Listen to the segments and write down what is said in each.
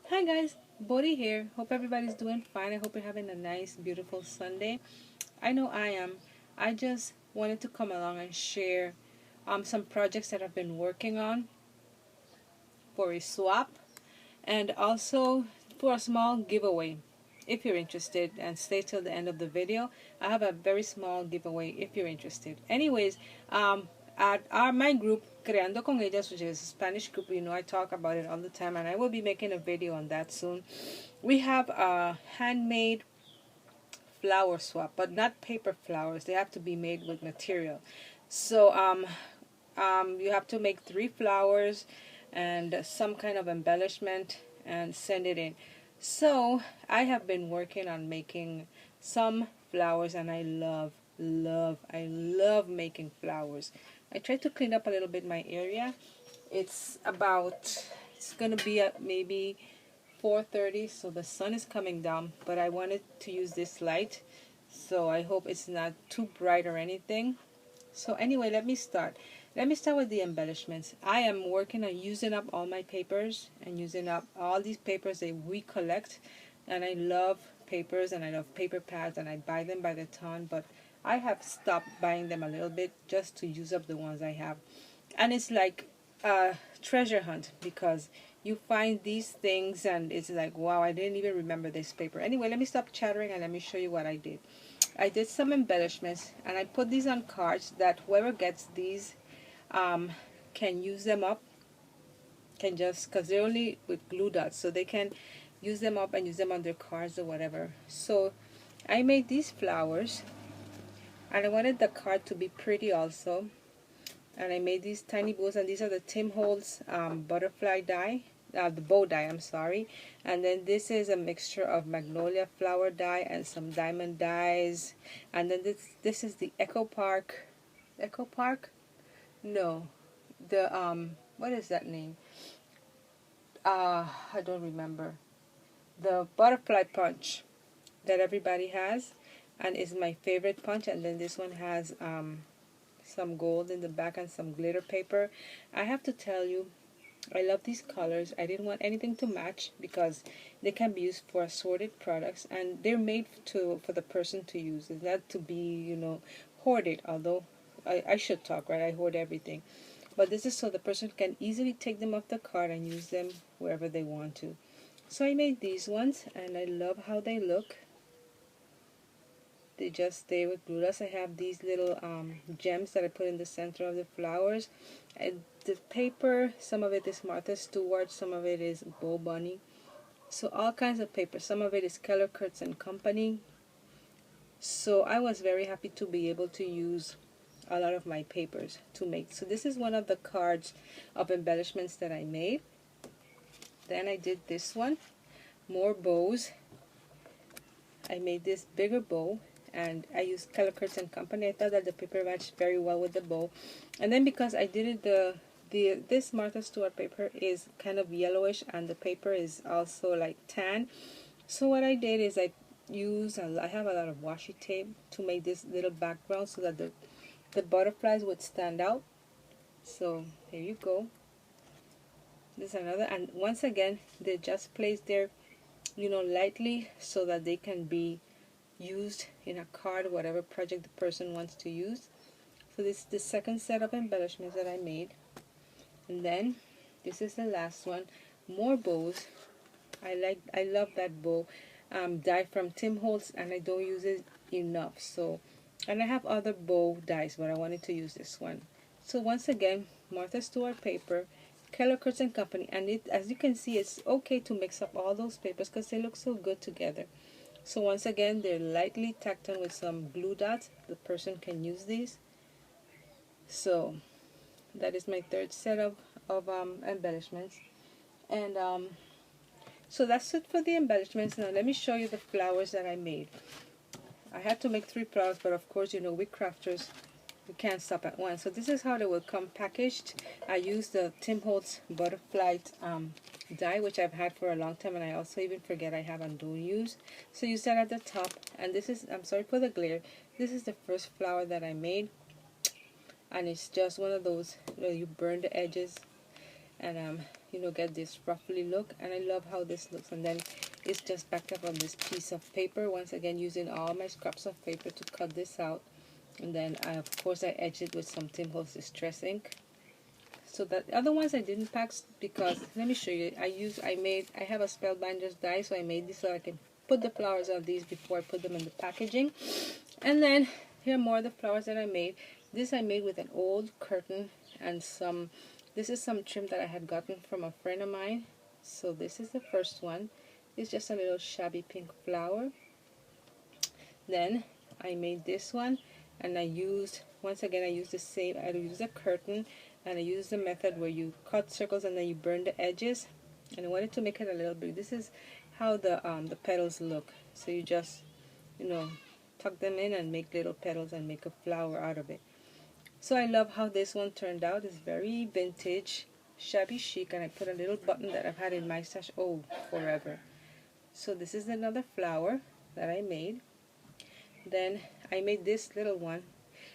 Hi guys, Bodhi here. Hope everybody's doing fine. I hope you're having a nice, beautiful Sunday. I know I am. I just wanted to come along and share some projects that I've been working on for a swap and also for a small giveaway. If you're interested, and stay till the end of the video, I have a very small giveaway if you're interested. Anyways, at my group, Creando con Ellas, which is a Spanish group, I talk about it all the time, and I will be making a video on that soon. We have a handmade flower swap, but not paper flowers. They have to be made with material. So you have to make 3 flowers and some kind of embellishment and send it in. So I have been working on making some flowers, and I love making flowers. I try to clean up a little bit my area. It's gonna be at maybe 4:30, so the sun is coming down, but I wanted to use this light, so I hope it's not too bright or anything. So anyway, let me start with the embellishments. I am working on using up all my papers and using up all these papers that we collect, and I love papers and I love paper pads and I buy them by the ton, but I have stopped buying them a little bit just to use up the ones I have. And it's like a treasure hunt because you find these things and it's like, wow, I didn't even remember this paper. Anyway, let me stop chattering and let me show you what I did. I did some embellishments and I put these on cards that whoever gets these can use them up, can just, because they're only with glue dots, so they can use them up and use them on their cards or whatever. So I made these flowers and I wanted the card to be pretty also, and I made these tiny bows, and these are the Tim Holtz butterfly die, the bow die, I'm sorry. And then this is a mixture of magnolia flower dye and some diamond dyes. And then this is the Echo Park? No, the what is that name? I don't remember. The butterfly punch that everybody has, and is my favorite punch. And then this one has some gold in the back and some glitter paper. I have to tell you, I love these colors. I didn't want anything to match because they can be used for assorted products, and they're made for the person to use. It's not to be, hoarded, although I should talk, right? I hoard everything. But this is so the person can easily take them off the card and use them wherever they want to. So I made these ones and I love how they look. They just stay with glutas. I have these little gems that I put in the center of the flowers. And the paper, some of it is Martha Stewart, some of it is Bo Bunny. So all kinds of paper. Some of it is Keller Kurtz and Company. So I was very happy to be able to use a lot of my papers to make. So this is one of the cards of embellishments that I made. Then I did this one, more bows. I made this bigger bow and I used Keller Kurtz and Company. I thought that the paper matched very well with the bow. And then because I did it, this Martha Stewart paper is kind of yellowish and the paper is also like tan. So what I did is I have a lot of washi tape to make this little background so that the butterflies would stand out. So there you go. This is another, and once again they just placed there, lightly so that they can be used in a card, whatever project the person wants to use. So this is the second set of embellishments that I made. And then this is the last one, more bows. I love that bow die from Tim Holtz, and I don't use it enough. So, and I have other bow dies, but I wanted to use this one. So once again, Martha Stewart paper, Keller Kurtz and Company, and as you can see, it's okay to mix up all those papers because they look so good together. So once again, they're lightly tacked on with some glue dots. The person can use these. So that is my third set of embellishments. And so that's it for the embellishments. Now let me show you the flowers that I made. I had to make 3 flowers, but of course, we crafters, we can't stop at one. So this is how they will come packaged. I used the Tim Holtz butterfly die, which I've had for a long time, and I also even forget I have and don't use. So use that at the top. And this is, I'm sorry for the glare, this is the first flower that I made. And it's just one of those where you burn the edges. And you know, get this ruffly look, and I love how this looks. And then it's just backed up on this piece of paper, once again using all my scraps of paper to cut this out. And then of course I edged it with some Tim Holtz Distress ink. So the other ones I didn't pack because, let me show you, I have a Spellbinders die, so I made this so I can put the flowers on these before I put them in the packaging. And then here are more of the flowers that I made. This I made with an old curtain and this is some trim that I had gotten from a friend of mine. So this is the first one. It's just a little shabby pink flower. Then I made this one, and I used the same, I used a curtain, and I used the method where you cut circles and then you burn the edges, and I wanted to make it a little big. This is how the petals look. So you just, you know, tuck them in and make little petals and make a flower out of it. So I love how this one turned out. It's very vintage, shabby chic, and I put a little button that I've had in my stash, oh, forever. So this is another flower that I made. Then I made this little one,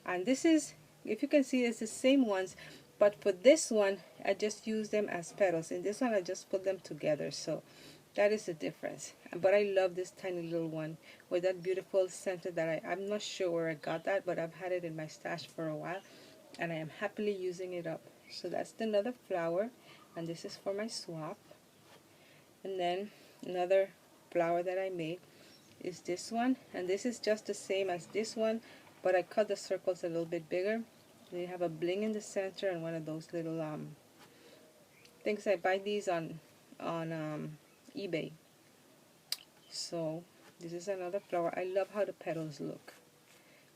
and this is, if you can see, it's the same ones, but for this one I just use them as petals. In this one I just put them together, so that is the difference. But I love this tiny little one with that beautiful center that I'm not sure where I got that, but I've had it in my stash for a while and I am happily using it up. So that's another flower, and this is for my swap. And then another flower that I made is this one, and this is just the same as this one, but I cut the circles a little bit bigger. They have a bling in the center and one of those little things. I buy these on eBay. So this is another flower. I love how the petals look,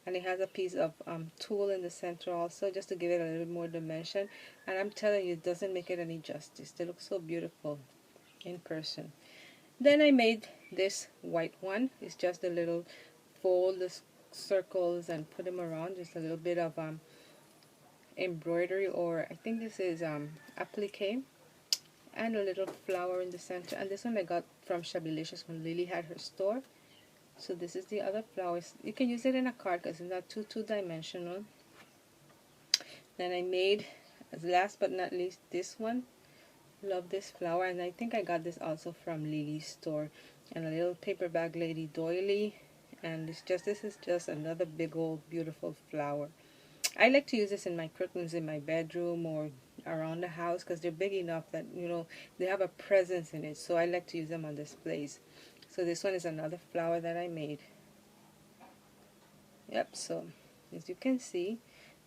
and it has a piece of tulle in the center also, just to give it a little more dimension. And I'm telling you, it doesn't make it any justice. They look so beautiful in person. Then I made this white one. It's just a little fold the circles and put them around. Just a little bit of embroidery, or I think this is applique, and a little flower in the center. And this one I got from Shabbylicious when Lily had her store. So this is the other flowers. You can use it in a card because it's not two-dimensional. Then I made, last but not least, this one. Love this flower, and I think I got this also from Lily's store. And a little paper bag lady doily, and this is just another big old beautiful flower. I like to use this in my curtains in my bedroom or around the house because they're big enough that, you know, they have a presence in it. So I like to use them on displays. So this one is another flower that I made. Yep, so as you can see,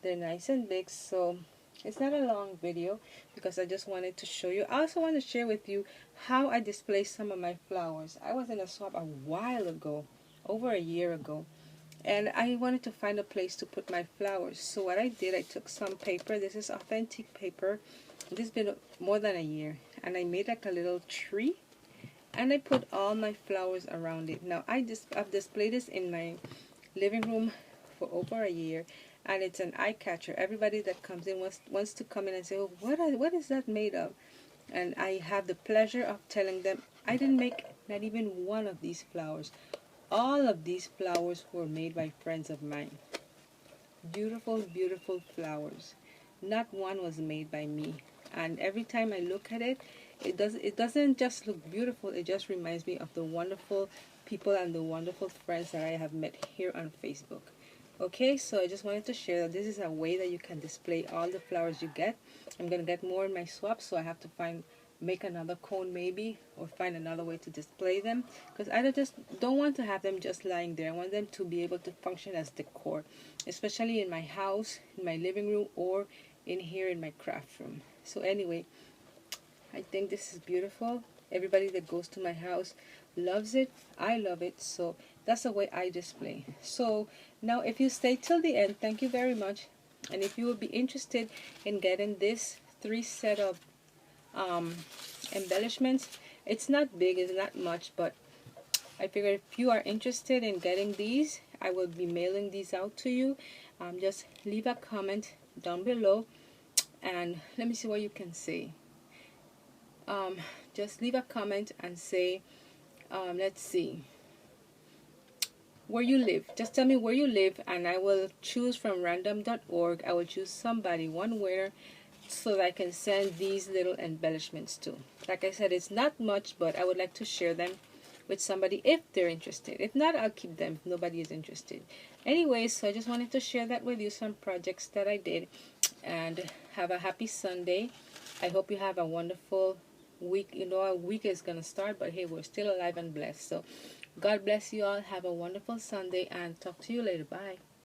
they're nice and big. So it's not a long video because I just wanted to show you. I also want to share with you how I display some of my flowers. I was in a swap a while ago, over a year ago, and I wanted to find a place to put my flowers. So what I did, I took some paper. This is authentic paper. This has been more than a year, and I made like a little tree, and I put all my flowers around it. Now I've displayed this in my living room for over a year, and it's an eye catcher. Everybody that comes in wants to come in and say, oh, what is that made of? And I have the pleasure of telling them I didn't make not even one of these flowers. All of these flowers were made by friends of mine. Beautiful, beautiful flowers. Not one was made by me. And every time I look at it, it doesn't just look beautiful, it just reminds me of the wonderful people and the wonderful friends that I have met here on Facebook. Okay, so I just wanted to share that this is a way that you can display all the flowers you get. I'm going to get more in my swap, so I have to make another cone maybe, or find another way to display them, because I don't want to have them just lying there. I want them to be able to function as decor, especially in my house, in my living room, or in here in my craft room. So anyway, I think this is beautiful. Everybody that goes to my house loves it. I love it. So that's the way I display. So now if you stay till the end, thank you very much. And if you would be interested in getting this 3 set of embellishments, it's not big, it's not much, but I figured if you are interested in getting these, I will be mailing these out to you. Just leave a comment down below, and let me see what you can say. Just leave a comment and say, let's see, where you live. Just tell me where you live, and I will choose from random.org. I will choose somebody, one winner, so that I can send these little embellishments too. Like I said, it's not much, but I would like to share them with somebody if they're interested. If not, I'll keep them if nobody is interested. Anyways, so I just wanted to share that with you, some projects that I did, and have a happy Sunday. I hope you have a wonderful week. You know, a week is going to start, but hey, we're still alive and blessed. So God bless you all. Have a wonderful Sunday and talk to you later. Bye.